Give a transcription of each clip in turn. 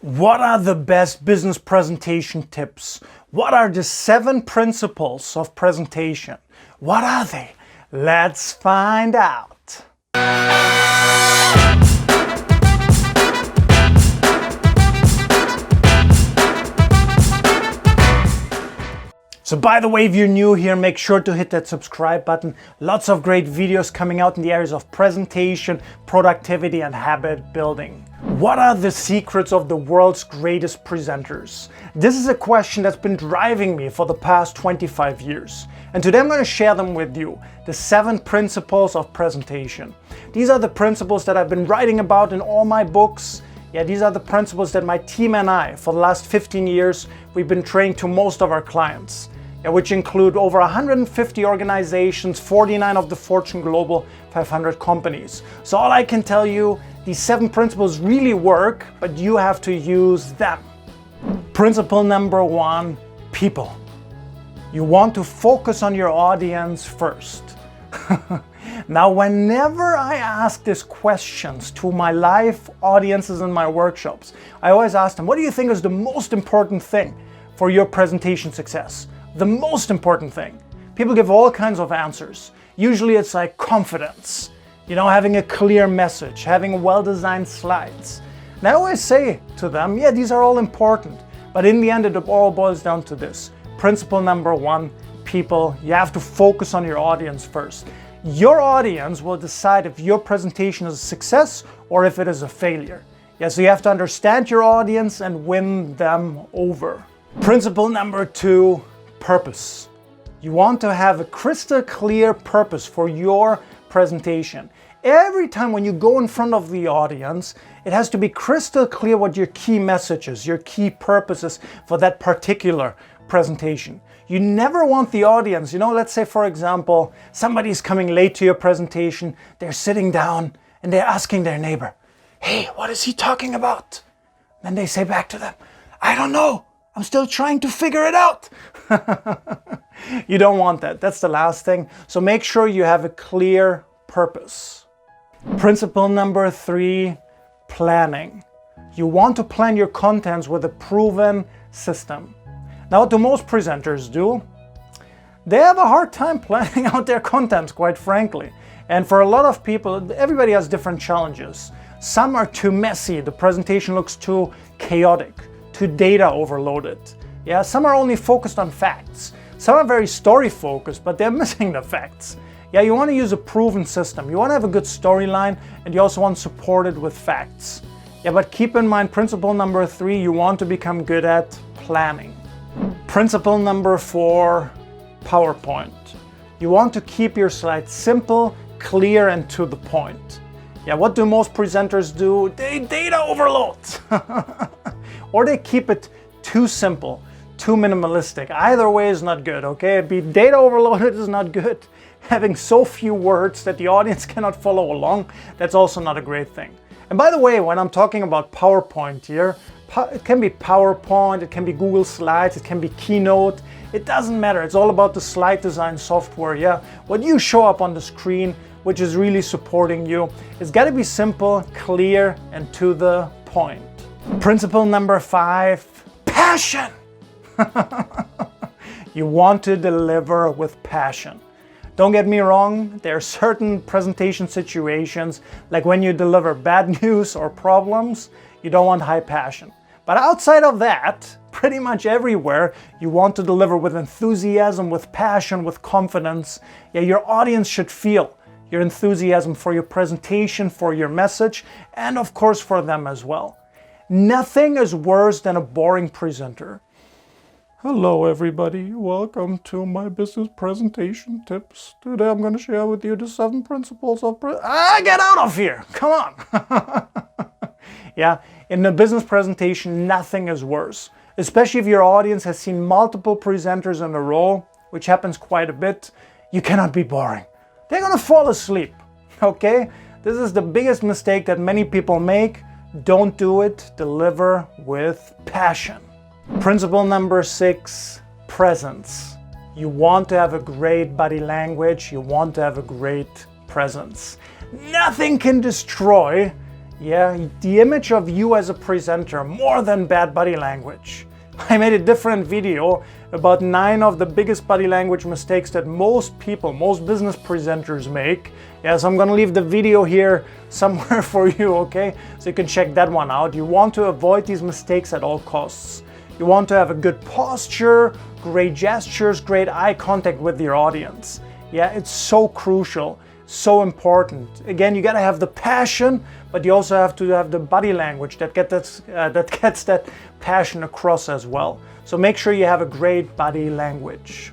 What are the best business presentation tips? What are the 7 principles of presentation? What are they? Let's find out. So by the way, if you're new here, make sure to hit that subscribe button. Lots of great videos coming out in the areas of presentation, productivity, and habit building. What are the secrets of the world's greatest presenters? This is a question that's been driving me for the past 25 years. And today I'm going to share them with you, the 7 principles of presentation. These are the principles that I've been writing about in all my books. Yeah, these are the principles that my team and I, for the last 15 years, we've been training to most of our clients. Yeah, which include over 150 organizations, 49 of the Fortune Global 500 companies. So all I can tell you, these 7 principles really work, but you have to use them. Principle number 1, people. You want to focus on your audience first. Now, whenever I ask these questions to my live audiences in my workshops, I always ask them, what do you think is the most important thing for your presentation success? The most important thing. People give all kinds of answers. Usually it's like confidence, having a clear message, having well-designed slides. And I always say to them, yeah, these are all important. But in the end, it all boils down to this. Principle number 1, people, you have to focus on your audience first. Your audience will decide if your presentation is a success or if it is a failure. Yeah, so you have to understand your audience and win them over. Principle number 2, purpose. You want to have a crystal clear purpose for your presentation. Every time when you go in front of the audience, it has to be crystal clear what your key message is, your key purpose is for that particular presentation. You never want the audience, let's say for example, somebody's coming late to your presentation, they're sitting down and they're asking their neighbor, hey, what is he talking about? Then they say back to them, I don't know. I'm still trying to figure it out. You don't want that. That's the last thing. So make sure you have a clear purpose. Principle number 3, planning. You want to plan your contents with a proven system. Now, what do most presenters do? They have a hard time planning out their contents, quite frankly. And for a lot of people, everybody has different challenges. Some are too messy. The presentation looks too chaotic. Too data overloaded. Yeah, some are only focused on facts. Some are very story focused, but they're missing the facts. Yeah, you want to use a proven system. You want to have a good storyline, and you also want to support it with facts. Yeah, but keep in mind principle number 3, you want to become good at planning. Principle number 4, PowerPoint. You want to keep your slides simple, clear, and to the point. Yeah, what do most presenters do? They data overload. Or they keep it too simple, too minimalistic. Either way is not good, okay? Be data overloaded is not good. Having so few words that the audience cannot follow along, that's also not a great thing. And by the way, when I'm talking about PowerPoint here, it can be PowerPoint, it can be Google Slides, it can be Keynote. It doesn't matter. It's all about the slide design software, yeah? What you show up on the screen, which is really supporting you, it's got to be simple, clear, and to the point. Principle number 5, passion. You want to deliver with passion. Don't get me wrong, there are certain presentation situations, like when you deliver bad news or problems, you don't want high passion. But outside of that, pretty much everywhere, you want to deliver with enthusiasm, with passion, with confidence. Yeah, your audience should feel your enthusiasm for your presentation, for your message, and of course for them as well. Nothing is worse than a boring presenter. Hello everybody, welcome to my business presentation tips. Today I'm going to share with you the 7 principles of get out of here, come on. Yeah, in a business presentation, nothing is worse. Especially if your audience has seen multiple presenters in a row, which happens quite a bit, you cannot be boring. They're going to fall asleep, okay? This is the biggest mistake that many people make. Don't do it. Deliver with passion. Principle number 6, presence. You want to have a great body language. You want to have a great presence. Nothing can destroy Yeah, the image of you as a presenter, more than bad body language. I made a different video about 9 of the biggest body language mistakes that most people, most business presenters make. Yeah, so I'm gonna leave the video here somewhere for you, okay? So you can check that one out. You want to avoid these mistakes at all costs. You want to have a good posture, great gestures, great eye contact with your audience. Yeah, it's so crucial, so important. Again, you gotta have the passion, but you also have to have the body language that gets that passion across as well. So make sure you have a great body language.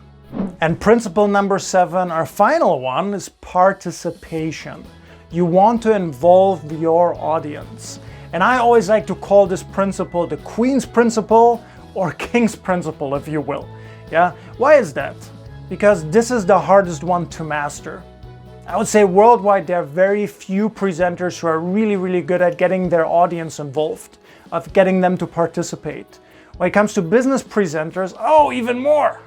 And principle number 7, our final one, is participation. You want to involve your audience. And I always like to call this principle the Queen's Principle or King's Principle, if you will. Yeah, why is that? Because this is the hardest one to master. I would say worldwide there are very few presenters who are really good at getting their audience involved, of getting them to participate. When it comes to business presenters, oh, even more,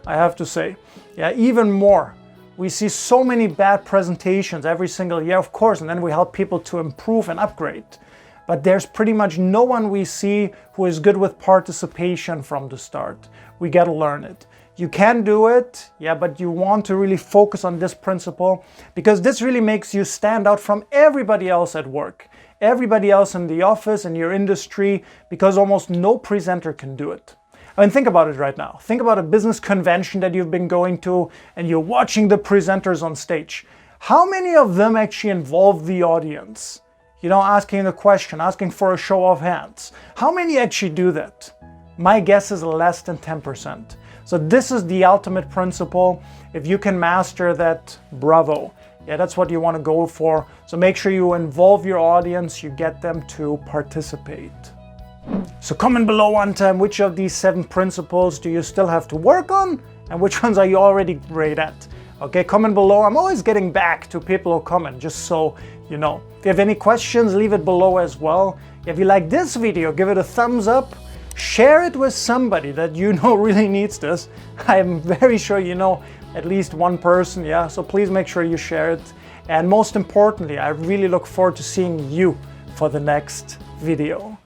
I have to say. Yeah, even more. We see so many bad presentations every single year, of course, and then we help people to improve and upgrade. But there's pretty much no one we see who is good with participation from the start. We gotta learn it. You can do it, yeah, but you want to really focus on this principle because this really makes you stand out from everybody else at work, everybody else in the office, in your industry, because almost no presenter can do it. I mean, think about it right now. Think about a business convention that you've been going to and you're watching the presenters on stage. How many of them actually involve the audience? You know, asking a question, asking for a show of hands. How many actually do that? My guess is less than 10%. So this is the ultimate principle. If you can master that, bravo. Yeah, that's what you want to go for. So make sure you involve your audience, you get them to participate. So comment below one time, which of these 7 principles do you still have to work on and which ones are you already great at? Okay, comment below. I'm always getting back to people who comment, just so you know. If you have any questions, leave it below as well. If you like this video, give it a thumbs up. Share it with somebody that you know really needs this. I'm very sure you know at least one person, yeah? So please make sure you share it. And most importantly, I really look forward to seeing you for the next video.